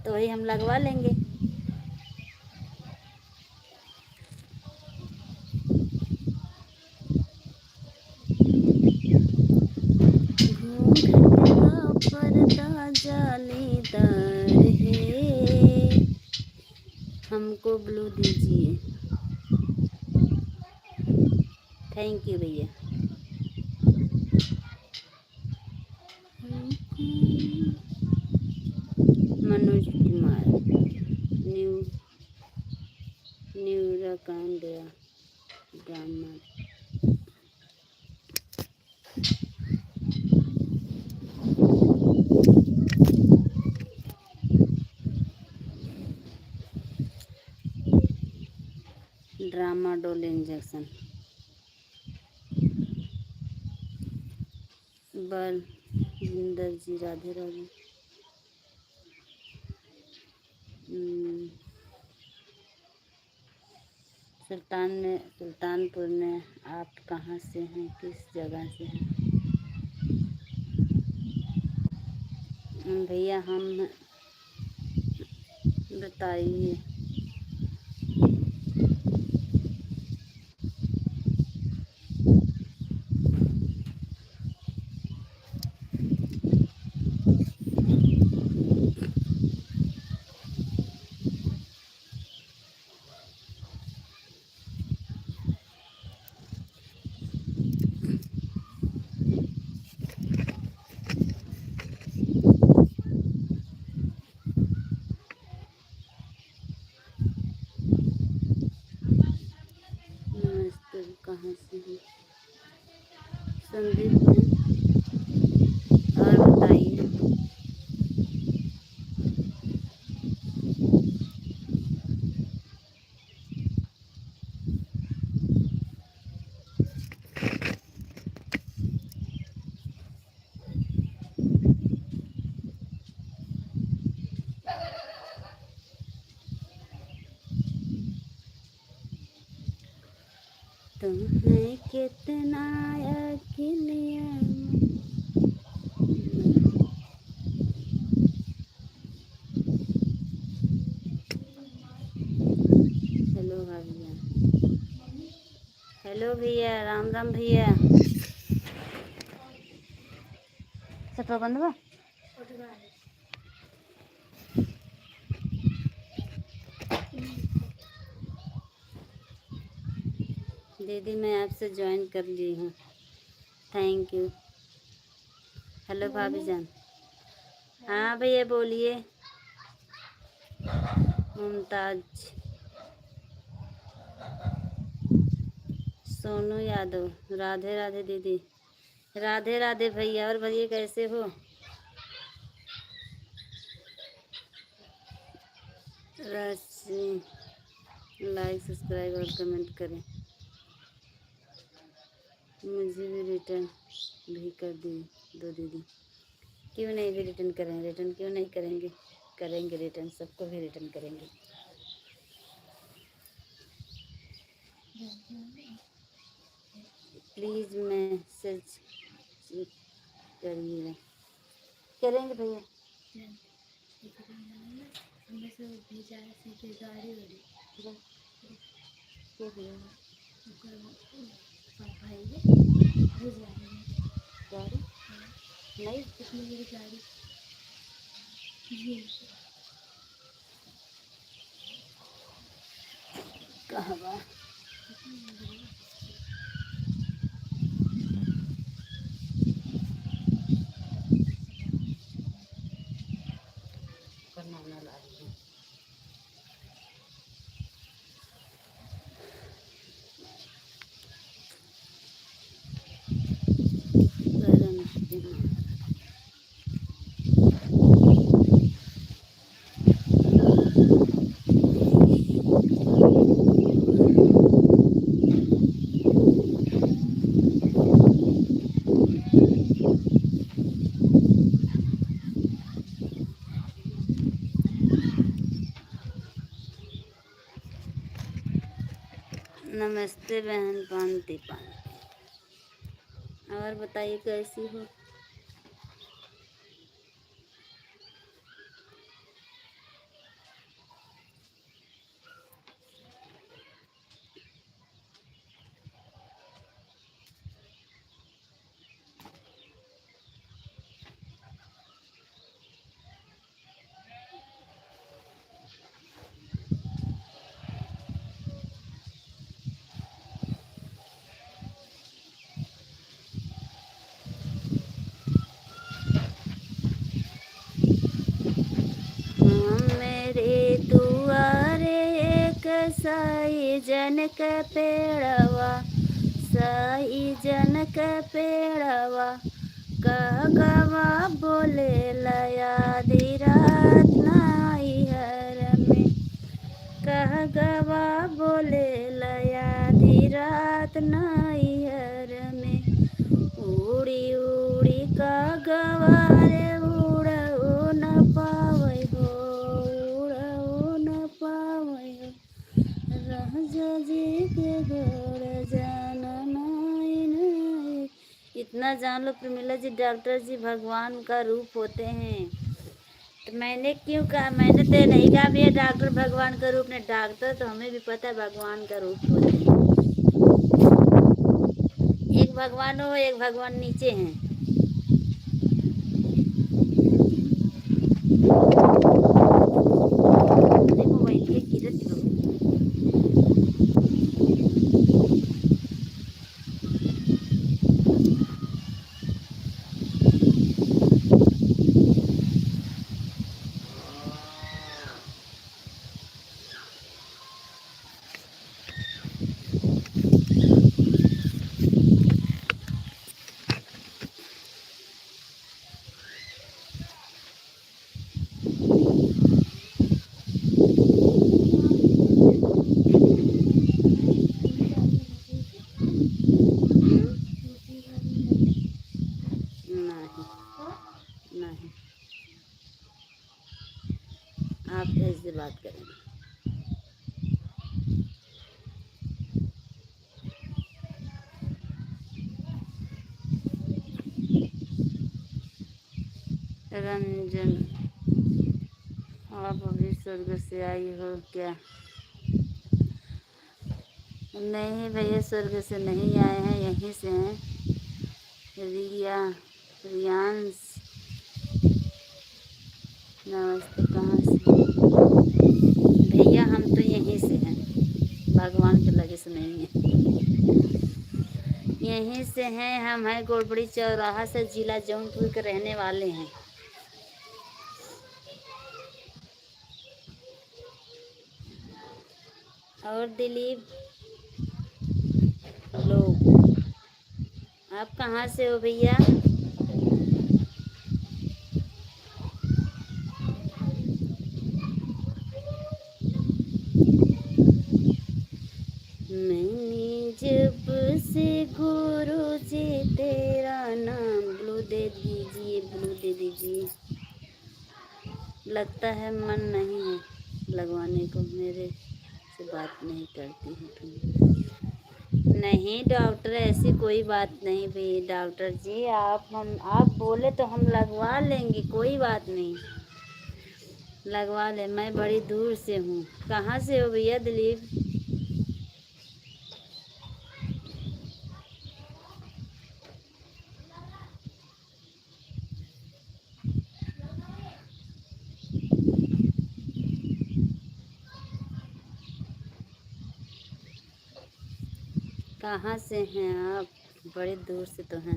तो वही हम लगवा लेंगे। घूंघट का पर्दा जालीदार है, हमको ब्लू दीजिए। थैंक यू भैया। मनोज कुमार, न्यू न्यूराकांडिया ड्रामा। ड्रामा डोल इंजेक्शन। बल जिंदर जी, राधे राधे। सुल्तानपुर में आप कहाँ से हैं, किस जगह से हैं? भैया हम बताइए। नमस्ते, कहाँ से हैं? संदीप हैं। और बताइए। तुम्हें कितना अकेलिया। हेलो भैया, हेलो भैया, राम राम भैया। सब बंद बा। दीदी मैं आपसे ज्वाइन कर ली हूँ, थैंक यू। हेलो भाभी जान। हाँ भैया बोलिए। मुमताज, सोनू यादव, राधे राधे दीदी। राधे राधे भैया। और भैया कैसे हो? लाइक सब्सक्राइब और कमेंट करें। मुझे भी रिटर्न भी कर दी दो दीदी। क्यों नहीं भी रिटर्न करें? रिटर्न क्यों नहीं करेंगे? करेंगे रिटर्न, सबको भी रिटर्न करेंगे। प्लीज़ मैसेज करिएगा। करेंगे भैया। हमें से भेजा है सीधे गाड़ी वाड़ी के लिए पापा है ये भेजा है गाड़ी नहीं कितनी बड़ी गाड़ी जी कहाँ बा करना ला रही है नमस्ते बहन पांति पांति और बताइए कैसी हो मेरे दुआरे एक साई जन का पेड़वा साई जन का पेड़वा कहवा बोले लया रात नाई हर में कहवा बोले लया रात नाई हर में उड़ी उड़ी का गवारे उड़ो न पावे हो उड़ो न पावे हो राजा जी के घर जाना नाई नाई इतना जान लो प्रमिला जी डॉक्टर जी भगवान का रूप होते हैं तो मैंने क्यों कहा मैंने तो नहीं कहा भैया डॉक्टर भगवान का रूप नहीं डॉक्टर तो हमें भी पता है भगवान का रूप होते हैं एक भगवान हो एक भगवान नीचे हैं देखो वही पे गिरत हो नहीं नहीं आप ऐसे बात करेंगे रंजन आप अभी स्वर्ग से आई हो क्या नहीं भैया स्वर्ग से नहीं आए हैं यहीं से हैं रियांश नमस्ते कहाँ से भैया हम तो यहीं से हैं भगवान के लगे से नहीं है यहीं से हैं हम हैं गोड़बड़ी चौराहा से जिला जौनपुर के रहने वाले हैं और दिलीप लोग आप कहाँ से हो भैया मैंने जब से गुरु जी तेरा नाम ब्लू दे दीजिए लगता है मन नहीं है लगवाने को मेरे से बात नहीं करती है तुम नहीं डॉक्टर, ऐसी कोई बात नहीं भी डॉक्टर जी, आप बोले तो हम लगवा लेंगे, कोई बात नहीं, लगवा ले। मैं बड़ी दूर से हूँ। कहाँ से हो भैया दिलीप? कहाँ से हैं आप? बड़ी दूर से तो हैं।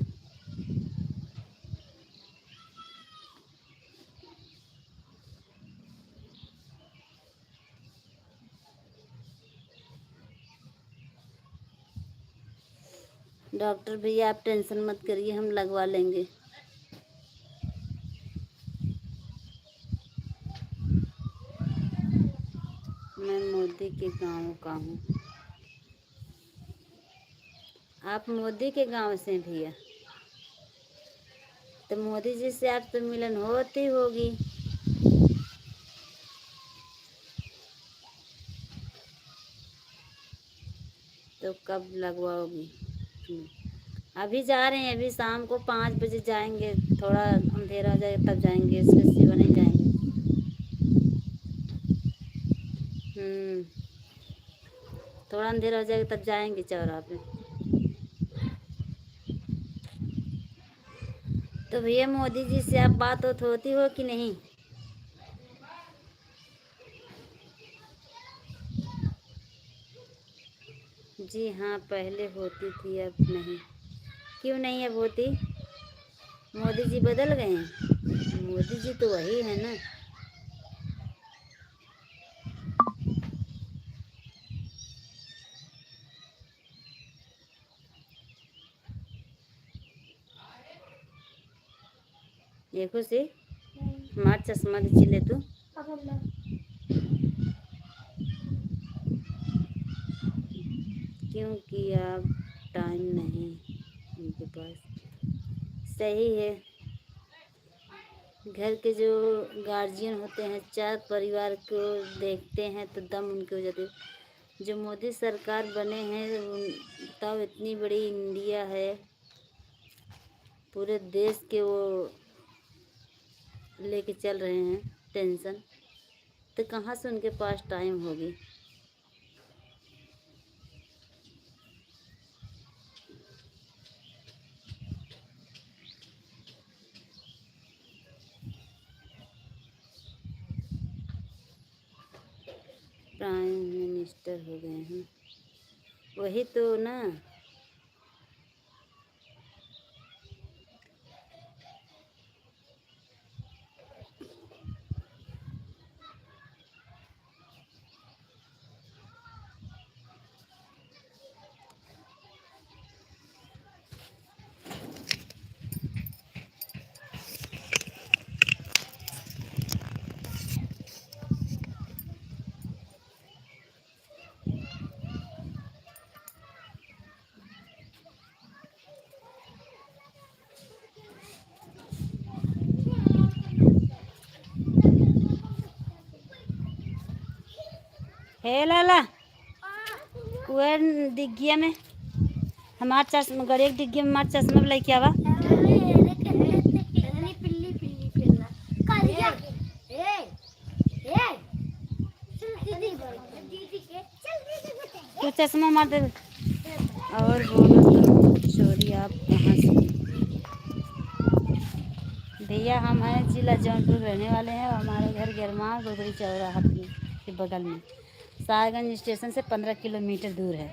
डॉक्टर भैया आप टेंशन मत करिए, हम लगवा लेंगे। मैं मोदी के गांव का हूँ। आप मोदी के गांव से हैं भैया? तो मोदी जी से आप तो मिलन होती होगी। तो कब लगवाओगी? अभी जा रहे हैं, अभी शाम को 5 बजे जाएंगे, थोड़ा अंधेरा हो जाएगा तब जाएंगे, इसके सिवा नहीं जाएंगे। थोड़ा अंधेरा हो जाएगा तब जाएंगे चौराहा पे। तो भैया मोदी जी से आप बात होती हो कि नहीं? जी हाँ, पहले होती थी, अब नहीं। क्यों नहीं अब होती? मोदी जी बदल गए हैं? मोदी जी तो वही है ना। देखो से हमार चश्मा दीजिए ले तू। क्योंकि अब टाइम नहीं उनके पास। सही है। घर के जो गार्जियन होते हैं, चार परिवार को देखते हैं तो दम उनके हो जाते। जो मोदी सरकार बने हैं, तब इतनी बड़ी इंडिया है, पूरे देश के वो लेके चल रहे हैं टेंशन, तो कहाँ से उनके पास टाइम होगी? प्राइम मिनिस्टर हो गए हैं, वही तो ना। हे लाला, वह डिग्गिया में हमार चश्मा, गड़े डिग्गिया में हमार चश्मा भी लेके आवा। तो चश्मा मार दे। और बोलो तो चोरी आप कहाँ से? भैया हम हैं जिला जौनपुर रहने वाले हैं, और हमारे घर गिरमा गोबरी चौराहा के बगल में, सारगंज स्टेशन से 15 किलोमीटर दूर है।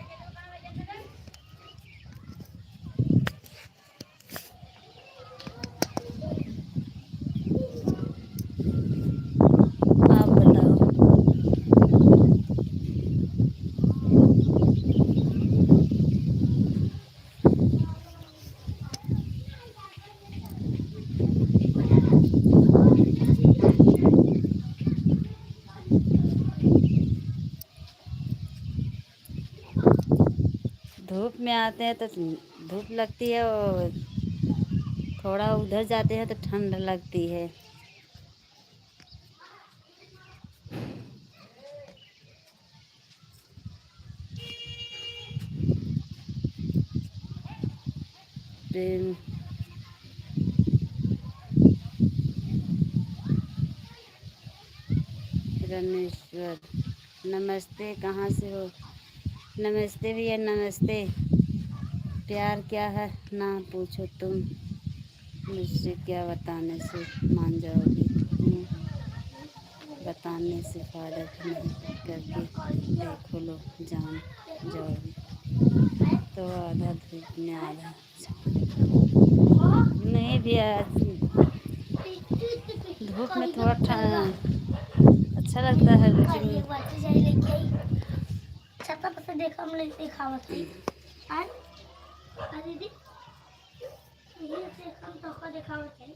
आप बताओ। धूप में आते हैं तो धूप लगती है, और थोड़ा उधर जाते हैं तो ठंड लगती है। प्रेम रमेश्वर, नमस्ते, कहाँ से हो? नमस्ते भैया, नमस्ते। प्यार क्या है ना पूछो तुम, मुझसे क्या बताने से मान जाओगी, बताने से फायदा भी नहीं, करके देखो लो जान जाओगी। तो आधा धूप में आधा नहीं भैया, धूप में थोड़ा अच्छा लगता है, लेकिन छत्ता पर देखा हमने दिखावत है दीदी, ये से हम तो का दिखावत है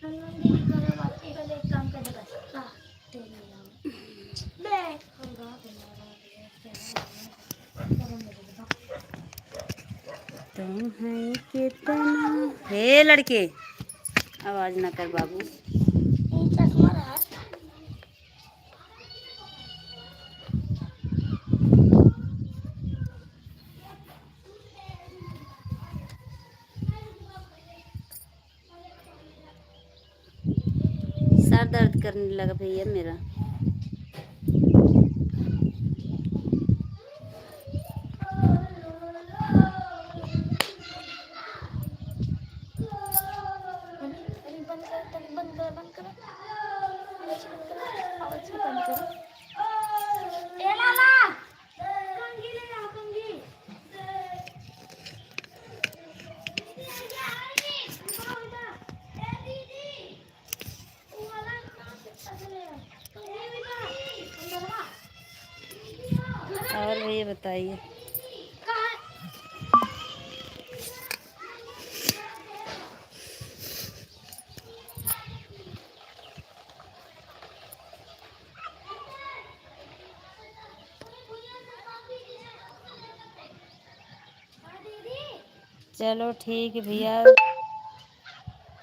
हम दीदी करे बात एक एक काम कर देगा ले हम तुम है कितना। हे लड़के, आवाज ना कर बाबू। चश्मा रहा सर दर्द करने लगा भैया मेरा। और भैया बताइए। चलो ठीक है भैया,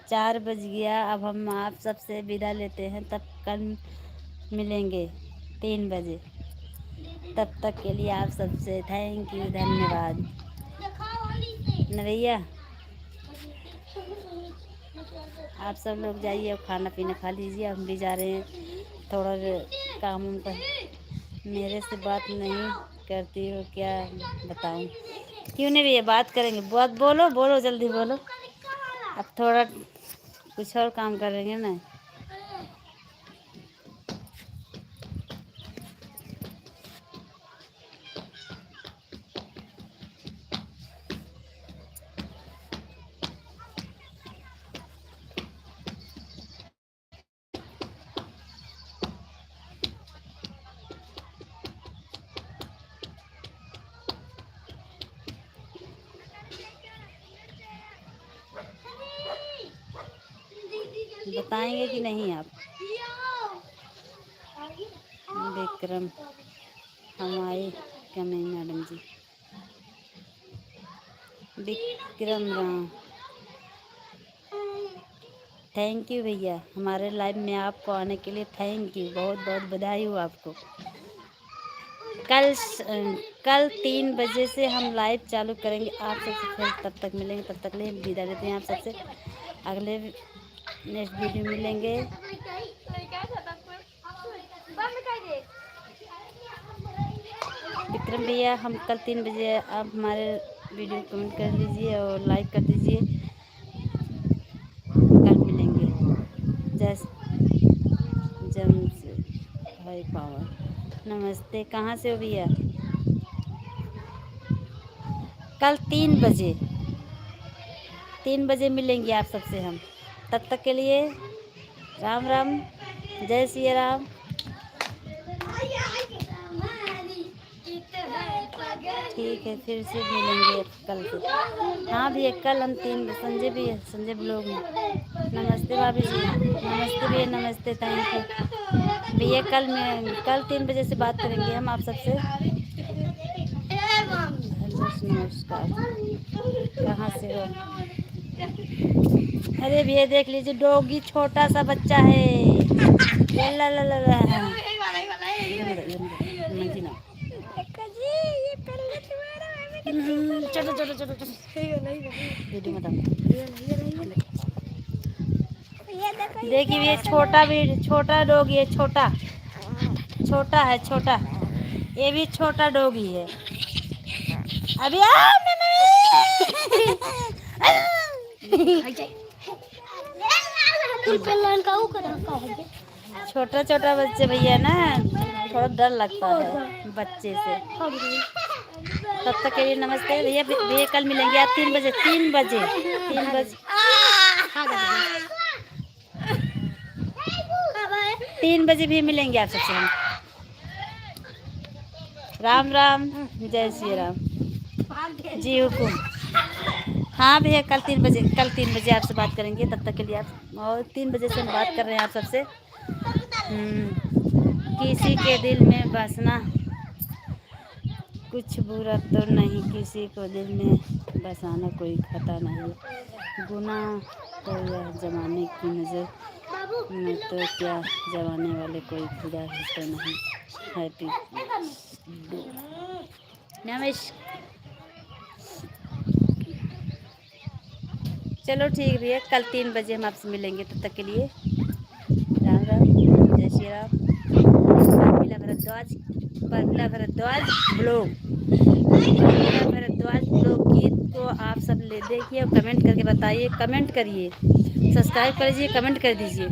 4 बज गया, अब हम आप सबसे विदा लेते हैं, तब कल मिलेंगे 3 बजे। तब तक के लिए आप सबसे थैंक यू, धन्यवाद। न भैया, आप सब लोग जाइए और खाना पीना खा लीजिए, हम भी जा रहे हैं थोड़ा काम उम पर। मेरे से बात नहीं करती हो, क्या बताऊं? क्यों नहीं भैया, बात करेंगे, बहुत बोलो बोलो, जल्दी बोलो। अब थोड़ा कुछ और काम करेंगे ना। बताएंगे कि नहीं आप? विक्रम हमारे कमी madam ji, Vikram Ram, thank you भैया, हमारे लाइव में आपको आने के लिए थैंक यू, बहुत बहुत बधाई हो आपको। कल 3 बजे से हम लाइव चालू करेंगे आप सबसे, फिर तब तक मिलेंगे, तब तक लिए विदा लेते हैं आप सबसे। अगले नेक्स्ट वीडियो मिलेंगे। विक्रम भैया, हम कल 3 बजे, आप हमारे वीडियो कमेंट कर लीजिए और लाइक कर दीजिए। कल मिलेंगे। जम से भाई पावर, नमस्ते, कहाँ से हो भैया? कल 3 बजे मिलेंगे आप सबसे हम, तब तक के लिए राम राम, जय सिया राम। ठीक है, फिर से मिलेंगे कल से। हाँ भैया, कल हम 3, संजय भी है, संजय ब्लॉग में। नमस्ते भाभी जी, नमस्ते भैया, नमस्ते, थैंक यू भैया। कल 3 बजे से बात करेंगे हम आप सबसे। नमस्कार, कहाँ से हो? अरे भैया देख लीजिए, डॉगी छोटा सा बच्चा है। ला ला ला ला। चलो चलो चलो चलो वीडियो मत देखिए ये छोटा भी छोटा डॉग, ये छोटा छोटा है छोटा, ये भी छोटा डॉगी है। अभी छोटा छोटा बच्चे भैया ना, थोड़ा डर लगता है बच्चे से। तब तक के लिए नमस्ते भैया, भैया कल मिलेंगे आप 3 बजे 3 बजे 3 बजे 3 बजे भी मिलेंगे आप सबसे हम। राम राम, जय श्री राम जी, हुकुम। हाँ भैया कल 3 बजे आपसे बात करेंगे। तब तक के लिए आप, और 3 बजे से हम बात कर रहे हैं आप सबसे। किसी के दिल में बसना कुछ बुरा तो नहीं, किसी को दिल में बसाना कोई खता नहीं, गुनाह तो यह जमाने की नज़र में तो क्या, जमाने वाले कोई खुदा ही तो नहीं। हैप्पी नमस्कार। चलो ठीक भैया, कल 3 बजे हम आपसे मिलेंगे। तब तक के लिए राम राम, जय श्री राम। परमिला भारद्वाज ब्लॉग, परमिला भारद्वाज ब्लॉग गीत को आप सब ले देखिए और कमेंट करके बताइए, कमेंट करिए, सब्सक्राइब कर लीजिए, कमेंट कर दीजिए।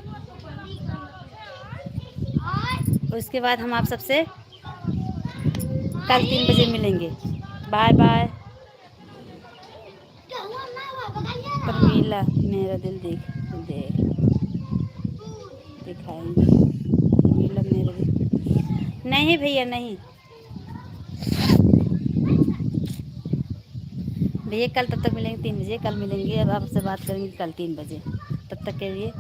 उसके बाद हम आप सबसे कल 3 बजे मिलेंगे। Bye bye. परमिला मेरा दिल दिखाएंगे। परमिला मेरा दिल नहीं भैया नहीं भैया, कल तब तक मिलेंगे 3 बजे, कल मिलेंगे। अब आपसे बात करेंगे कल 3 बजे। तब तक के लिए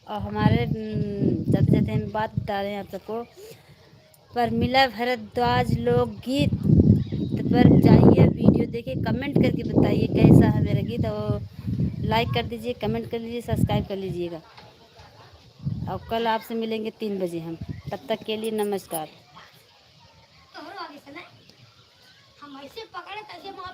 और हमारे जाते जाते हम बात बता रहे हैं आप सबको, परमिला भारद्वाज लोकगीत पर जाइए, वीडियो देखिए, कमेंट करके बताइए कैसा है मेरा गीत, और लाइक कर दीजिए, कमेंट कर लीजिए, सब्सक्राइब कर लीजिएगा। और कल आपसे मिलेंगे 3 बजे हम। तब तक के लिए नमस्कार। हम ऐसे पकड़े तैसे मार